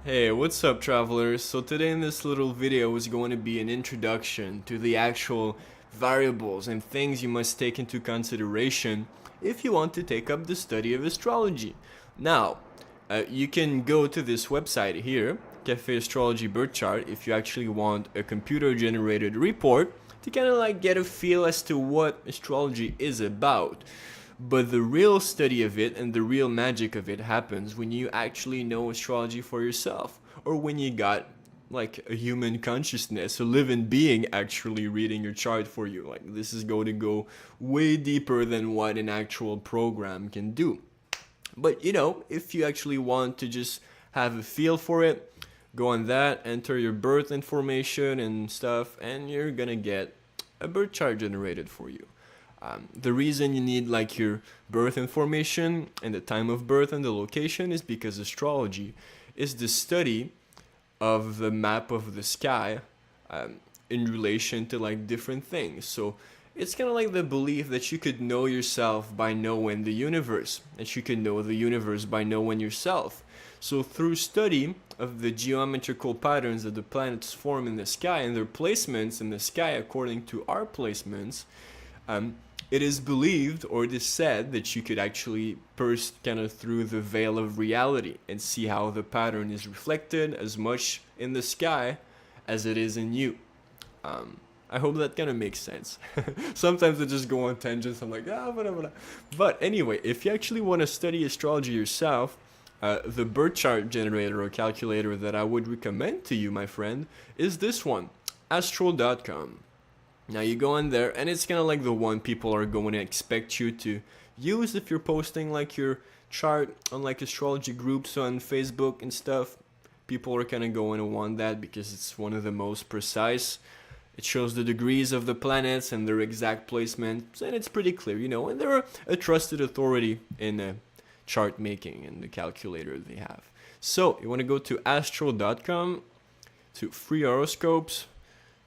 Hey, what's up travelers? So today in this little video is going to be an introduction to the actual variables and things you must take into consideration if you want to take up the study of astrology. Now, you can go to this website here, Cafe Astrology Birth Chart, if you actually want a computer generated report to kind of like get a feel as to what astrology is about. But the real study of it and the real magic of it happens when you actually know astrology for yourself, or when you got like a human consciousness, a living being actually reading your chart for you. Like, this is going to go way deeper than what an actual program can do. But if you actually want to just have a feel for it, go on that, enter your birth information and stuff, and you're gonna get a birth chart generated for you. The reason you need like your birth information and the time of birth and the location is because astrology is the study of the map of the sky in relation to like different things. So it's kind of like the belief that you could know yourself by knowing the universe, that you could know the universe by knowing yourself. So through study of the geometrical patterns that the planets form in the sky and their placements in the sky according to our placements, it is believed, or it is said, that you could actually burst kind of through the veil of reality and see how the pattern is reflected as much in the sky as it is in you. I hope that kind of makes sense. Sometimes I just go on tangents. I'm like, whatever. But anyway, if you actually want to study astrology yourself, the birth chart generator or calculator that I would recommend to you, my friend, is this one, astro.com. Now you go in there, and it's kind of like the one people are going to expect you to use if you're posting like your chart on like astrology groups on Facebook and stuff. People are kind of going to want that because it's one of the most precise. It shows the degrees of the planets and their exact placement, and it's pretty clear, and they're a trusted authority in chart making and the calculator they have. So you want to go to astro.com, to free horoscopes,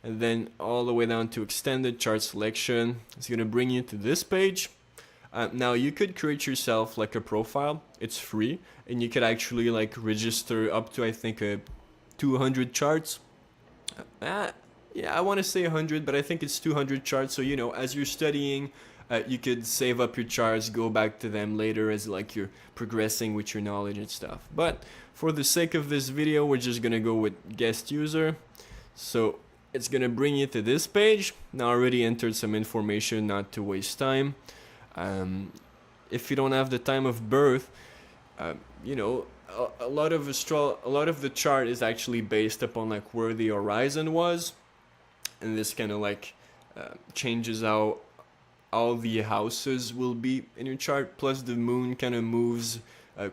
and then all the way down to extended chart selection. It's going to bring you to this page. Now you could create yourself like a profile. It's free, and you could actually like register up to I think 200 charts. Yeah, I want to say 100, but I think it's 200 charts. So as you're studying, you could save up your charts, go back to them later as like you're progressing with your knowledge and stuff. But for the sake of this video, we're just gonna go with guest user. So it's gonna bring you to this page. Now I already entered some information not to waste time. If you don't have the time of birth, a lot of the chart is actually based upon like where the horizon was, and this kind of like changes how all the houses will be in your chart. Plus the moon kind of moves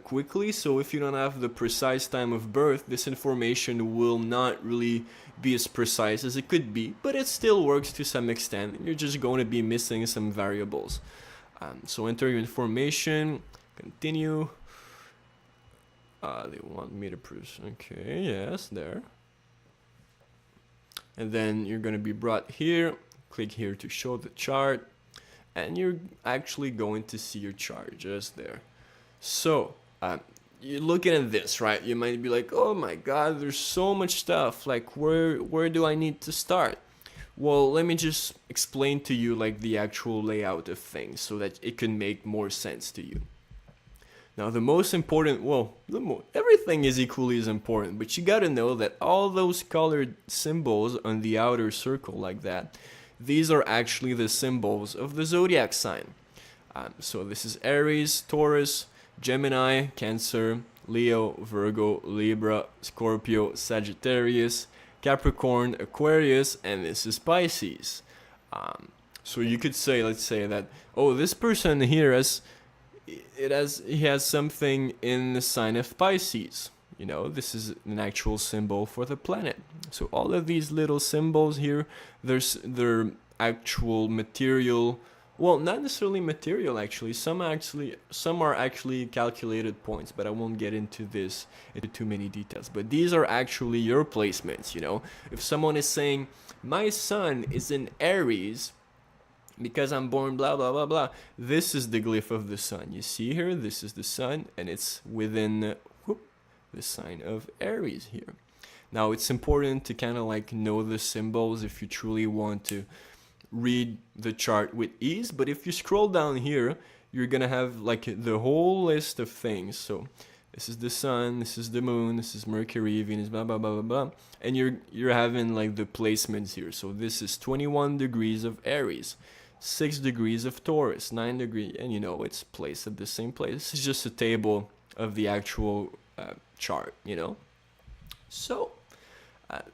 quickly, so if you don't have the precise time of birth, this information will not really be as precise as it could be, but it still works to some extent. You're just going to be missing some variables. So enter your information, continue. They want me to prove. Okay, yes, there. And then you're going to be brought here. Click here to show the chart, and you're actually going to see your chart just there. So you're looking at this, right? You might be like, oh my god, there's so much stuff, like where do I need to start? Well, let me just explain to you like the actual layout of things so that it can make more sense to you. Now the most important, everything is equally as important, but you gotta know that all those colored symbols on the outer circle like that, these are actually the symbols of the zodiac sign. So this is Aries, Taurus, Gemini, Cancer, Leo, Virgo, Libra, Scorpio, Sagittarius, Capricorn, Aquarius, and this is So you could say, let's say that, oh, this person here he has something in the sign of Pisces. This is an actual symbol for the planet. So all of these little symbols here, they're actual material. Well, not necessarily material actually. Some are actually calculated points, but I won't get into too many details. But these are actually your placements. If someone is saying my sun is in Aries because I'm born blah blah blah blah, this is the glyph of the sun. You see here, this is the sun, and it's within the sign of Aries here. Now, it's important to kind of like know the symbols if you truly want to read the chart with ease. But if you scroll down here, you're gonna have like the whole list of things. So this is the sun, this is the moon, this is Mercury, Venus, blah blah blah blah blah, and you're having like the placements here. So this is 21 degrees of Aries, 6 degrees of Taurus, 9 degrees, and you know it's placed at the same place. This is just a table of the actual chart, you know. So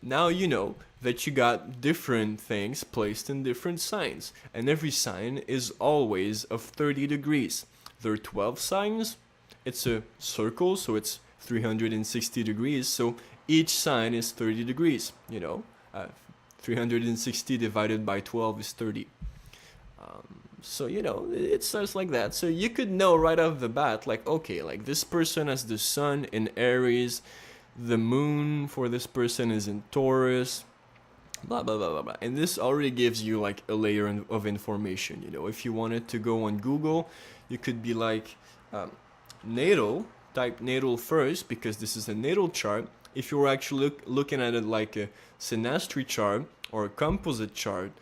now you know that you got different things placed in different signs, and every sign is always of 30 degrees. There are 12 signs. It's a circle, so it's 360 degrees. So each sign is 30 degrees, you know. 360 divided by 12 is 30. So, you know, it starts like that. So you could know right off the bat, like, okay, like this person has the sun in Aries, the moon for this person is in Taurus, blah, blah, blah, blah, blah. And this already gives you like a layer of information, you know. If you wanted to go on Google, you could be like, natal, type natal first, because this is a natal chart. If you're actually looking at it like a synastry chart or a composite chart,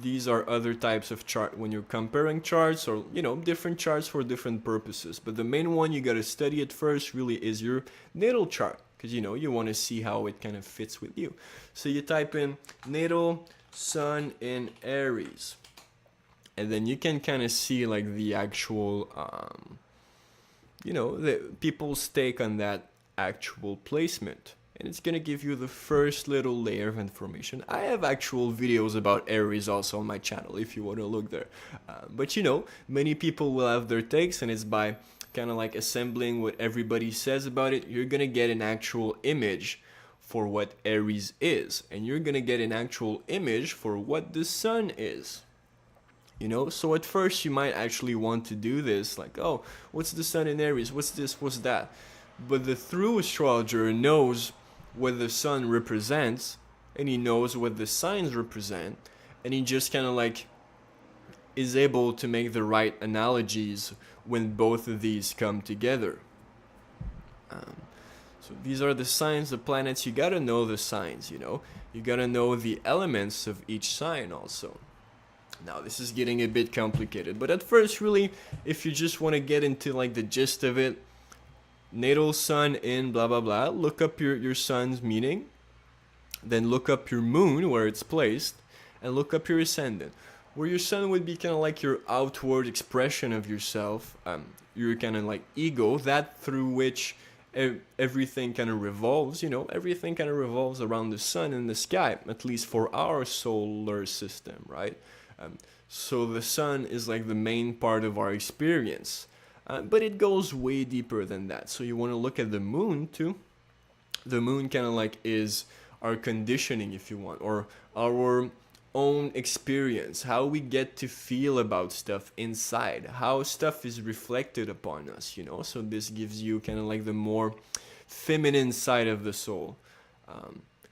these are other types of chart when you're comparing charts, or you know, different charts for different purposes. But the main one you got to study at first really is your natal chart, because you know you want to see how it kind of fits with you. So you type in natal sun in Aries, and then you can kind of see like the actual you know, the people's take on that actual placement. And it's gonna give you the first little layer of information. I have actual videos about Aries also on my channel if you want to look there. But you know, many people will have their takes, and it's by kind of like assembling what everybody says about it, you're gonna get an actual image for what Aries is. And you're gonna get an actual image for what the sun is. You know, so at first you might actually want to do this, like, oh, what's the sun in Aries? What's this? What's that? But the true astrologer knows what the sun represents, and he knows what the signs represent, and he just kind of like is able to make the right analogies when both of these come together. So these are the signs, the planets. You gotta know the signs, you know. You gotta know the elements of each sign also. Now this is getting a bit complicated, but at first really, if you just want to get into like the gist of it, natal sun in blah blah blah, look up your sun's meaning, then look up your moon where it's placed, and look up your ascendant, where your sun would be kind of like your outward expression of yourself, your kind of like ego, that through which everything kind of revolves, you know, everything kind of revolves around the sun and the sky, at least for our solar system, right? So the sun is like the main part of our experience, but it goes way deeper than that. So you want to look at the moon too. The moon kind of like is our conditioning, if you want, or our own experience, how we get to feel about stuff inside, how stuff is reflected upon us, you know. So this gives you kind of like the more feminine side of the soul.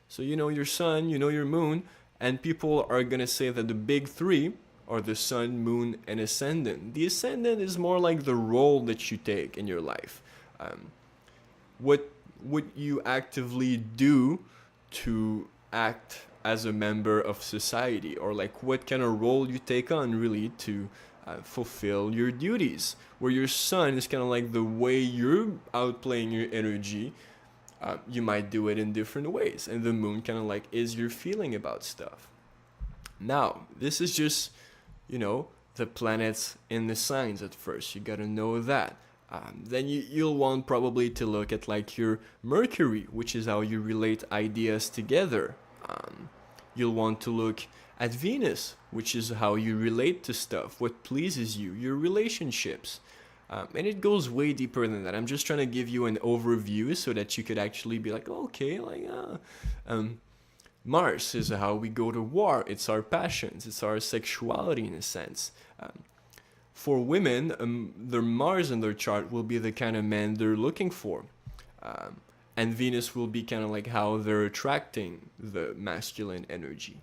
So you know your sun, you know your moon, and people are gonna say that the big three are the sun, moon, and ascendant. The ascendant is more like the role that you take in your life, what you actively do to act as a member of society, or like what kind of role you take on really to fulfill your duties, where your sun is kind of like the way you're outplaying your energy. You might do it in different ways, and the moon kind of like is your feeling about stuff. Now this is just, you know, the planets in the signs at first. You gotta know that. Then you'll want probably to look at like your Mercury, which is how you relate ideas together. You'll want to look at Venus, which is how you relate to stuff, what pleases you, your relationships. And it goes way deeper than that. I'm just trying to give you an overview so that you could actually be like, oh, okay, like, Mars is how we go to war. It's our passions. It's our sexuality in a sense. For women, their Mars in their chart will be the kind of man they're looking for. And Venus will be kind of like how they're attracting the masculine energy.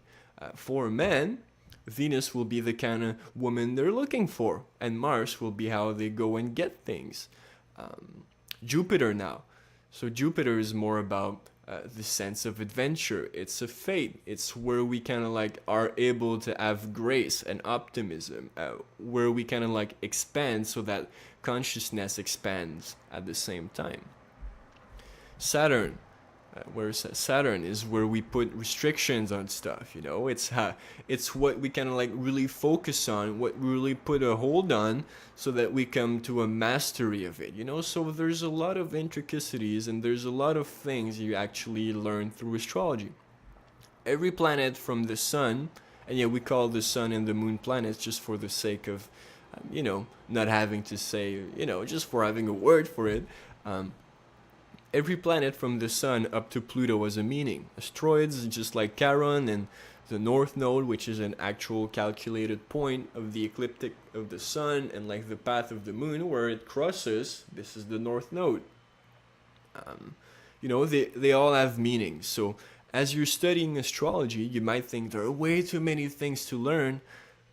For men, Venus will be the kind of woman they're looking for, and Mars will be how they go and get things. Jupiter now. So Jupiter is more about the sense of adventure. It's a fate. It's where we kind of like are able to have grace and optimism, where we kind of like expand so that consciousness expands at the same time. Saturn, Saturn is where we put restrictions on stuff. It's what we kind of like really focus on, what we really put a hold on, so that we come to a mastery of it. So there's a lot of intricacies and there's a lot of things you actually learn through astrology. Every planet from the sun, and yeah, we call the sun and the moon planets just for the sake of not having to say, just for having a word for it. Every planet from the sun up to Pluto has a meaning. Asteroids, just like Charon, and the North Node, which is an actual calculated point of the ecliptic of the sun, and like the path of the moon where it crosses, this is the North Node. They all have meanings. So as you're studying astrology, you might think there are way too many things to learn.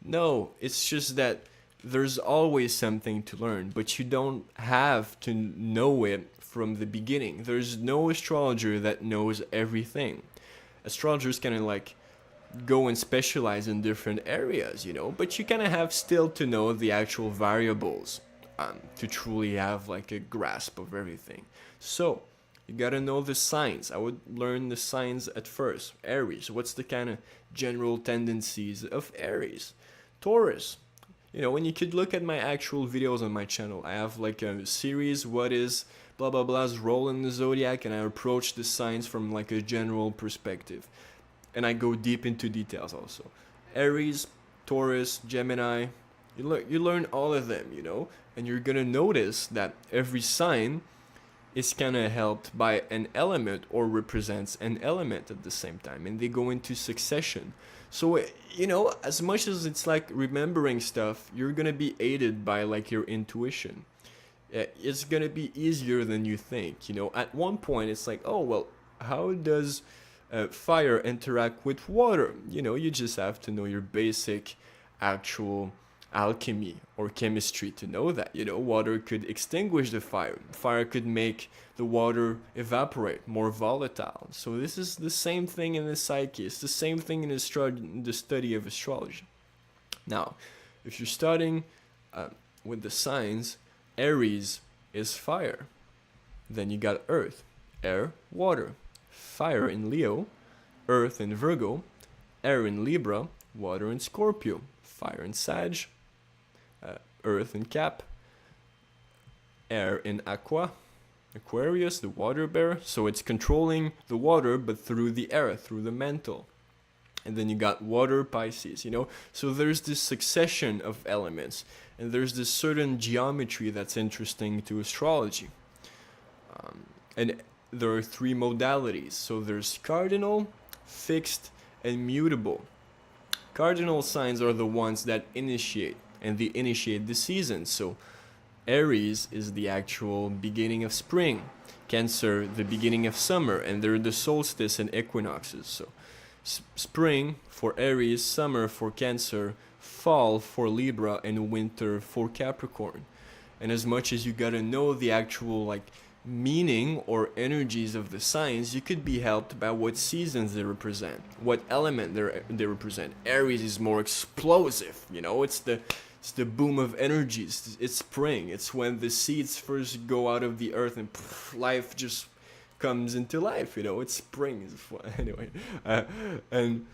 No, it's just that there's always something to learn, but you don't have to know it from the beginning. There's no astrologer that knows everything. Astrologers kind of like go and specialize in different areas, but you kind of have still to know the actual variables to truly have like a grasp of everything. So you gotta know the signs. I would learn the signs at first. Aries, what's the kind of general tendencies of Aries? Taurus, when you could look at my actual videos on my channel, I have like a series, what is blah blah blah's role in the zodiac, and I approach the signs from like a general perspective, and I go deep into details also. Aries, Taurus, Gemini, you learn all of them, and you're gonna notice that every sign is kind of helped by an element or represents an element at the same time, and they go into succession. So as much as it's like remembering stuff, you're gonna be aided by like your intuition. It's gonna be easier than you think. At one point it's like, oh well, how does fire interact with water? You just have to know your basic actual alchemy or chemistry to know that. Water could extinguish the fire could make the water evaporate, more volatile. So this is the same thing in the psyche. It's the same thing in the study of astrology. Now if you're studying with the signs, Aries is fire. Then you got earth, air, water. Fire in Leo, earth in Virgo, air in Libra, water in Scorpio. Fire in Sag, earth in Cap, air in Aquarius, the water bear. So it's controlling the water but through the air, through the mental. And then you got water, Pisces, So there's this succession of elements, and there's this certain geometry that's interesting to astrology. And there are three modalities. So there's cardinal, fixed, and mutable. Cardinal signs are the ones that initiate, and they initiate the season. So Aries is the actual beginning of spring, Cancer the beginning of summer, and they're the solstice and equinoxes. So spring for Aries, summer for Cancer, fall for Libra, and winter for Capricorn. And as much as you gotta know the actual like meaning or energies of the signs, you could be helped by what seasons they represent, what element they represent. Aries is more explosive, it's the boom of energies. It's spring. It's when the seeds first go out of the earth and life just comes into life. It's spring. Anyway, and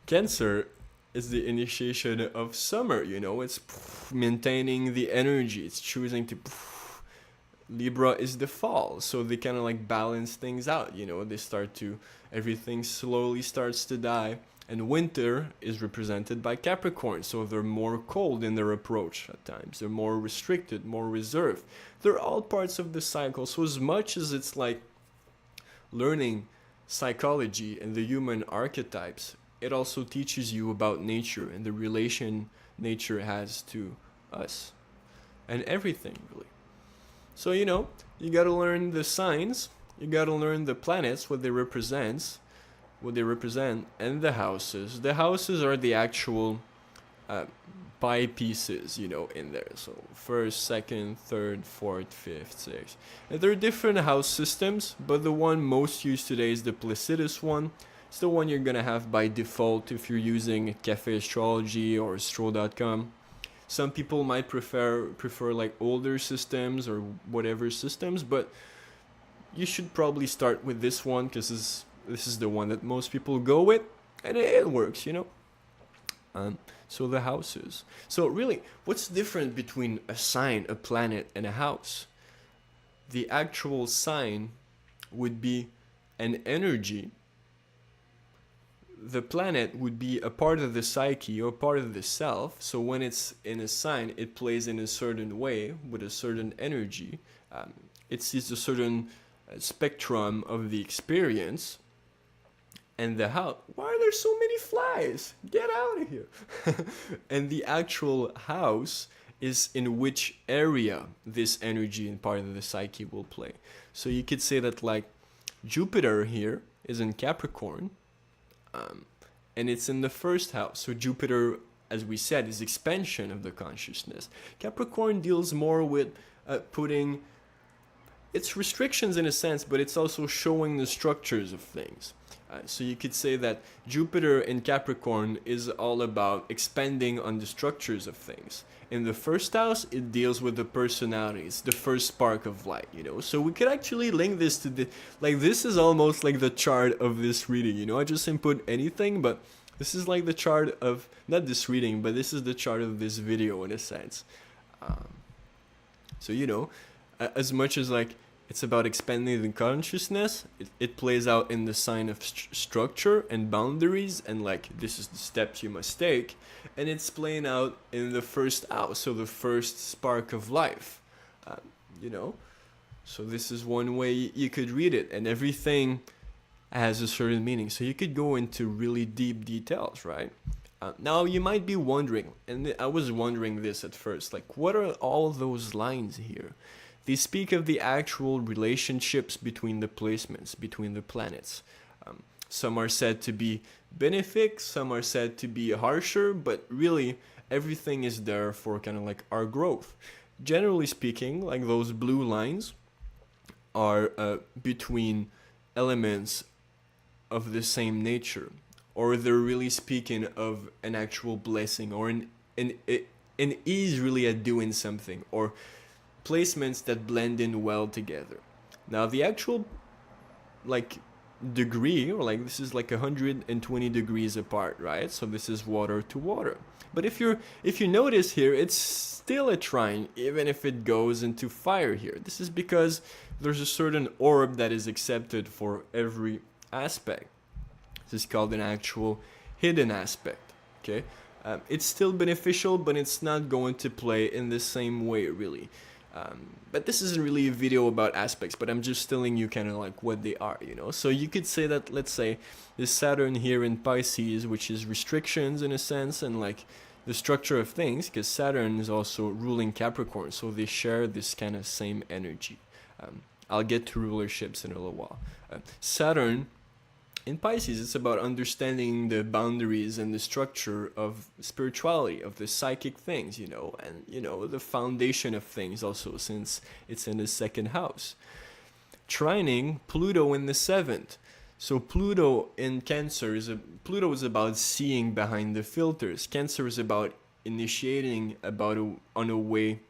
Cancer is the initiation of summer. It's maintaining the energy. It's choosing to. Libra is the fall, so they kind of like balance things out. They start to, everything slowly starts to die. And winter is represented by Capricorn, so they're more cold in their approach at times. They're more restricted, more reserved. They're all parts of the cycle. So as much as it's like learning psychology and the human archetypes, it also teaches you about nature and the relation nature has to us and everything, really. So, you gotta learn the signs, you gotta learn the planets, what they represent, and the houses. The houses are the actual pie pieces, you know, in there. So first, second, third, fourth, fifth, sixth. And there are different house systems, but the one most used today is the Placidus one. It's the one you're gonna have by default if you're using Cafe Astrology or Astro.com. Some people might prefer like older systems or whatever systems, but you should probably start with this one because this is the one that most people go with, and it works, you know. So the houses. So really, what's different between a sign, a planet, and a house? The actual sign would be an energy. The planet would be a part of the psyche or part of the self. So when it's in a sign, it plays in a certain way with a certain energy. It sees a certain spectrum of the experience. And the house, why are there so many flies? Get out of here. And the actual house is in which area this energy and part of the psyche will play. So you could say that like Jupiter here is in Capricorn, and it's in the first house. So Jupiter, as we said, is expansion of the consciousness. Capricorn deals more with putting its restrictions in a sense, but it's also showing the structures of things. So you could say that Jupiter in Capricorn is all about expanding on the structures of things. In the first house, it deals with the personalities, the first spark of light, you know. So we could actually link this to the, like this is almost like the chart of this reading, you know. I just input anything, but this is like the chart of, not this reading, but this is the chart of this video in a sense. So, you know, as much as like, it's about expanding the consciousness. It plays out in the sign of structure and boundaries, and like this is the steps you must take. And it's playing out in the first house, so the first spark of life. You know, so this is one way you could read it, and everything has a certain meaning. So you could go into really deep details, right? Now you might be wondering, and I was wondering this at first, like what are all those lines here? They speak of the actual relationships between the placements, between the planets. Some are said to be benefic, some are said to be harsher, but really everything is there for kind of like our growth. Generally speaking, like those blue lines are between elements of the same nature, or they're really speaking of an actual blessing or an ease really at doing something, or placements that blend in well together. Now the actual like degree, or like this is like 120 degrees apart, right? So this is water to water. But if you notice here, it's still a trine, even if it goes into fire here. This is because there's a certain orb that is accepted for every aspect. This is called an actual hidden aspect. Okay, it's still beneficial, but it's not going to play in the same way really. But this isn't really a video about aspects, but I'm just telling you kind of like what they are, you know. So you could say that, let's say, this Saturn here in Pisces, which is restrictions in a sense, and like the structure of things, because Saturn is also ruling Capricorn, so they share this kind of same energy. I'll get to rulerships in a little while. Saturn in Pisces, it's about understanding the boundaries and the structure of spirituality, of the psychic things, you know, and, you know, the foundation of things also, since it's in the second house. Trining Pluto in the seventh. So Pluto in Cancer Pluto is about seeing behind the filters. Cancer is about initiating on a way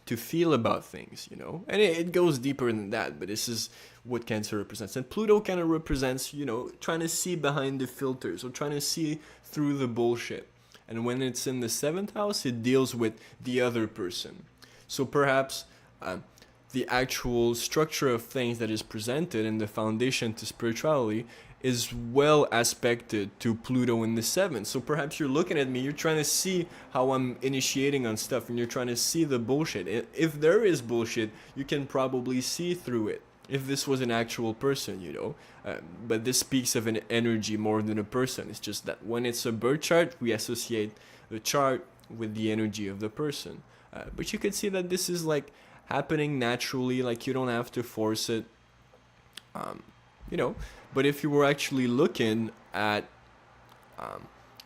to feel about things, you know, and it goes deeper than that, but this is what Cancer represents. And Pluto kind of represents, you know, trying to see behind the filters, or trying to see through the bullshit. And when it's in the seventh house, it deals with the other person. So perhaps the actual structure of things that is presented in the foundation to spirituality is well aspected to Pluto in the seventh. So perhaps you're looking at me, you're trying to see how I'm initiating on stuff, and you're trying to see the bullshit. If there is bullshit, you can probably see through it, if this was an actual person, you know. But this speaks of an energy more than a person. It's just that when it's a birth chart, we associate the chart with the energy of the person. But you could see that this is like happening naturally, like you don't have to force it, you know. But if you were actually looking at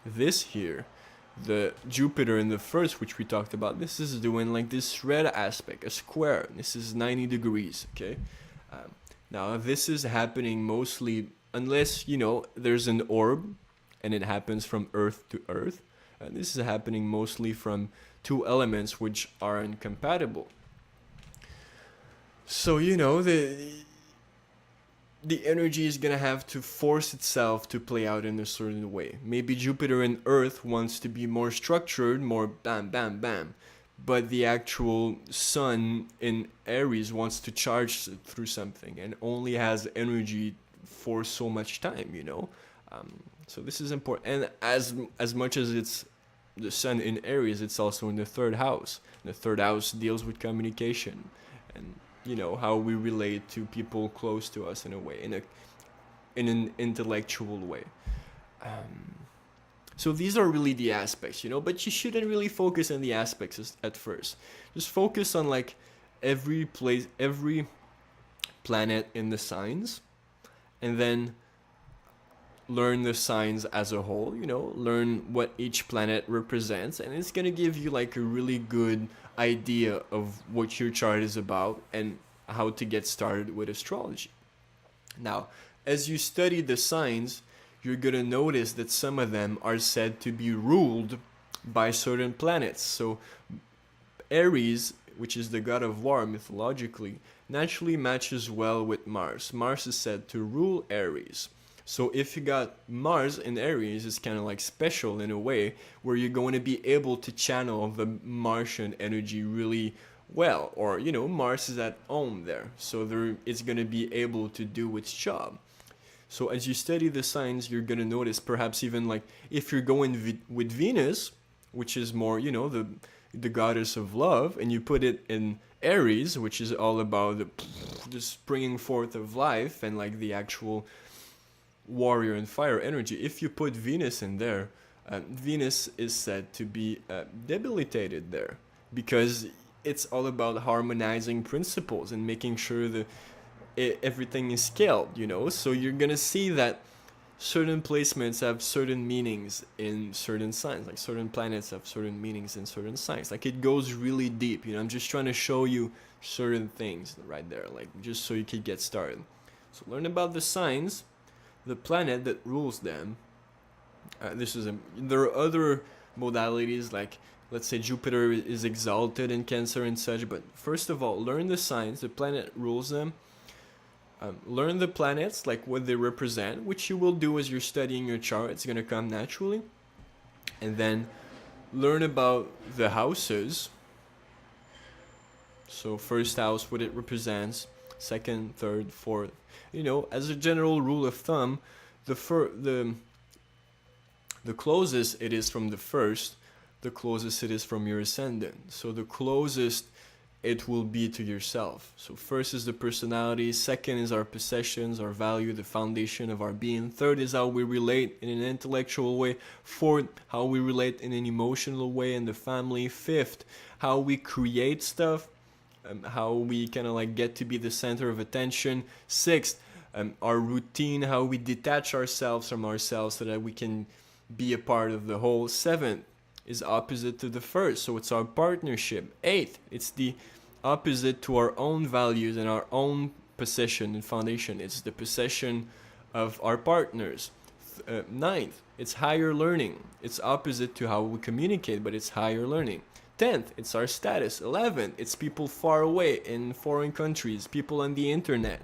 this here, The Jupiter in the first, which we talked about, this is doing like this red aspect, a square. This is 90 degrees, okay? Now, this is happening mostly, unless, you know, there's an orb and it happens from Earth to Earth. This is happening mostly from two elements which are incompatible. So, you know, the energy is gonna have to force itself to play out in a certain way. Maybe Jupiter and Earth wants to be more structured, more bam, bam, bam. But the actual Sun in Aries wants to charge through something and only has energy for so much time, you know? So this is important. And as much as it's the Sun in Aries, it's also in the third house. The third house deals with communication and, you know, how we relate to people close to us in a way, in an intellectual way. So these are really the aspects, you know, but you shouldn't really focus on the aspects at first. Just focus on like every planet in the signs, and then learn the signs as a whole, you know, learn what each planet represents, and it's gonna give you like a really good idea of what your chart is about and how to get started with astrology. Now, as you study the signs, you're gonna notice that some of them are said to be ruled by certain planets. So Aries, which is the god of war mythologically, naturally matches well with Mars. Mars is said to rule Aries. So if you got Mars in Aries, it's kind of like special in a way where you're going to be able to channel the Martian energy really well. Or, you know, Mars is at home there. So it's going to be able to do its job. So as you study the signs, you're going to notice perhaps even like if you're going with Venus, which is more, you know, the goddess of love, and you put it in Aries, which is all about the springing forth of life and like the actual warrior and fire energy. If you put Venus in there, Venus is said to be debilitated there because it's all about harmonizing principles and making sure that everything is scaled, you know. So you're gonna see that certain placements have certain meanings in certain signs, like certain planets have certain meanings in certain signs. Like it goes really deep, you know. I'm just trying to show you certain things right there, like just so you could get started. So learn about the signs, the planet that rules them. There are other modalities, like let's say Jupiter is exalted in Cancer and such, but first of all, learn the signs, the planet rules them. Learn the planets, like what they represent, which you will do as you're studying your chart. It's going to come naturally. And then learn about the houses. So first house, what it represents, second, third, fourth. You know, as a general rule of thumb, the closest it is from the first, the closest it is from your ascendant. So the closest it will be to yourself. So first is the personality, second is our possessions, our value, the foundation of our being. Third is how we relate in an intellectual way. Fourth, how we relate in an emotional way in the family. Fifth, how we create stuff, how we kind of like get to be the center of attention. Sixth, our routine, how we detach ourselves from ourselves so that we can be a part of the whole. Seventh is opposite to the first, so it's our partnership. Eighth, it's the opposite to our own values and our own possession and foundation. It's the possession of our partners. Ninth, it's higher learning. It's opposite to how we communicate, but it's higher learning. 10th, it's our status. 11th, it's people far away in foreign countries, people on the internet.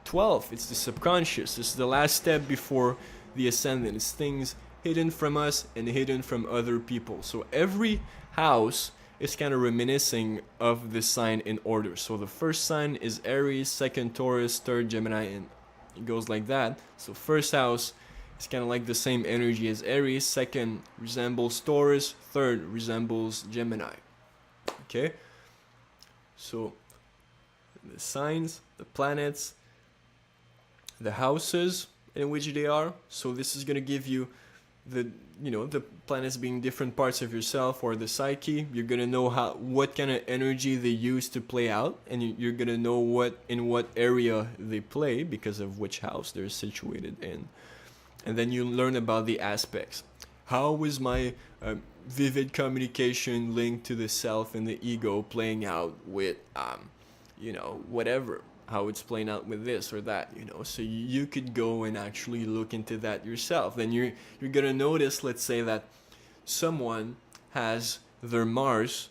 12th, it's the subconscious. It's the last step before the ascendant. It's things hidden from us and hidden from other people. So every house is kind of reminiscing of the sign in order. So the first sign is Aries, second Taurus, third Gemini, and it goes like that. So first house is kind of like the same energy as Aries, second resembles Taurus, third resembles Gemini. Okay? So the signs, the planets, the houses in which they are. So this is going to give you the planets being different parts of yourself or the psyche. You're gonna know what kind of energy they use to play out, and you're gonna know in what area they play because of which house they're situated in. And then you learn about the aspects. how is my vivid communication linked to the self and the ego playing out with, you know, whatever, how it's playing out with this or that, you know. So you could go and actually look into that yourself. Then you're gonna notice, let's say that someone has their Mars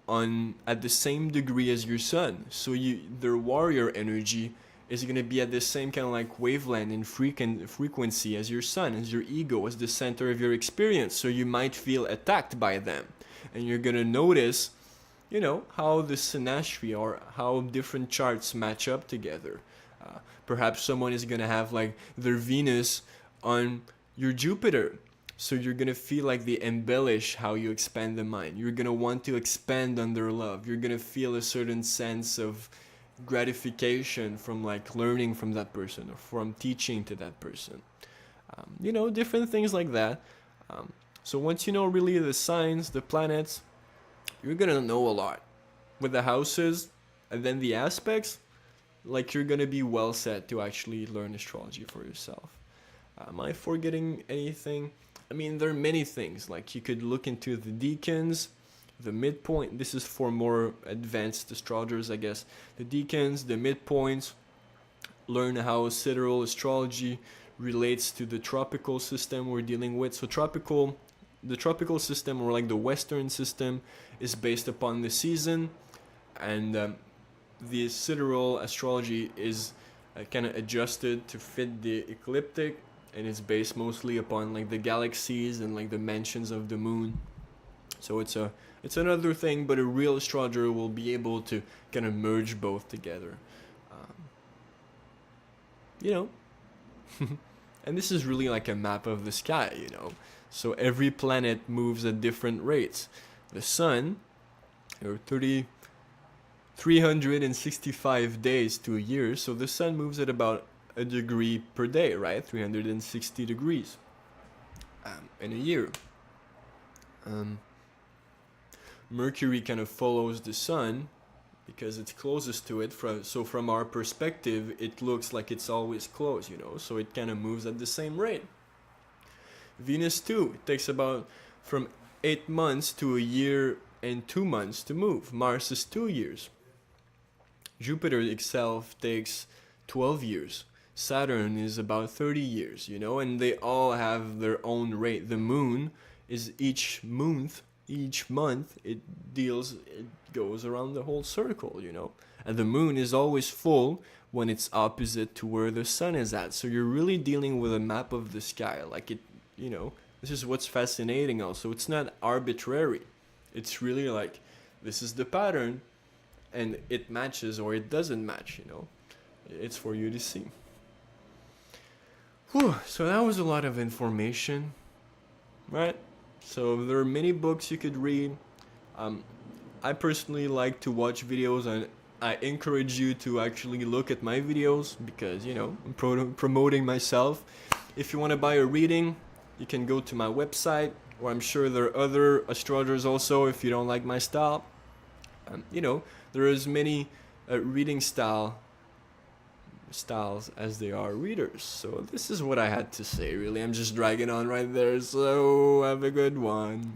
on at the same degree as your sun, so their warrior energy is going to be at the same kind of like wavelength and frequency as your sun, as your ego, as the center of your experience. So you might feel attacked by them, and you're going to notice, you know, how the synastry or how different charts match up together. Perhaps someone is going to have like their Venus on your Jupiter, so you're going to feel like they embellish how you expand the mind. You're going to want to expand on their love. You're going to feel a certain sense of gratification from like learning from that person or from teaching to that person. You know, different things like that. So once you know really the signs, the planets, you're going to know a lot. With the houses and then the aspects, like you're going to be well set to actually learn astrology for yourself. Am I forgetting anything? I mean, there are many things. Like you could look into the decans, the midpoint. This is for more advanced astrologers, I guess. The decans, the midpoints. Learn how sidereal astrology relates to the tropical system we're dealing with. So the tropical system, or like the Western system, is based upon the season, and the sidereal astrology is kind of adjusted to fit the ecliptic, and it's based mostly upon like the galaxies and like the mansions of the moon. So it's another thing, but a real astrologer will be able to kind of merge both together. You know, and this is really like a map of the sky, you know. So every planet moves at different rates. The sun, or 365 days to a year, so the sun moves at about a degree per day, right? 360 degrees in a year. Mercury kind of follows the sun because it's closest to it. So from our perspective, it looks like it's always close, you know. So it kind of moves at the same rate. Venus too, it takes about from 8 months to a year and 2 months to move. Mars is 2 years. Jupiter itself takes 12 years. Saturn is about 30 years, you know, and they all have their own rate. The moon is each month, it goes around the whole circle, you know. And the moon is always full when it's opposite to where the sun is at. So you're really dealing with a map of the sky. Like it, you know, this is what's fascinating also. It's not arbitrary. It's really like, this is the pattern, and it matches or it doesn't match, you know. It's for you to see. Whew, so that was a lot of information, right? So there are many books you could read. I personally like to watch videos, and I encourage you to actually look at my videos because, you know, I'm promoting myself. If you want to buy a reading, you can go to my website, or I'm sure there are other astrologers also if you don't like my style. You know, there is many reading styles as they are readers. So this is what I had to say, really. I'm just dragging on right there, so have a good one.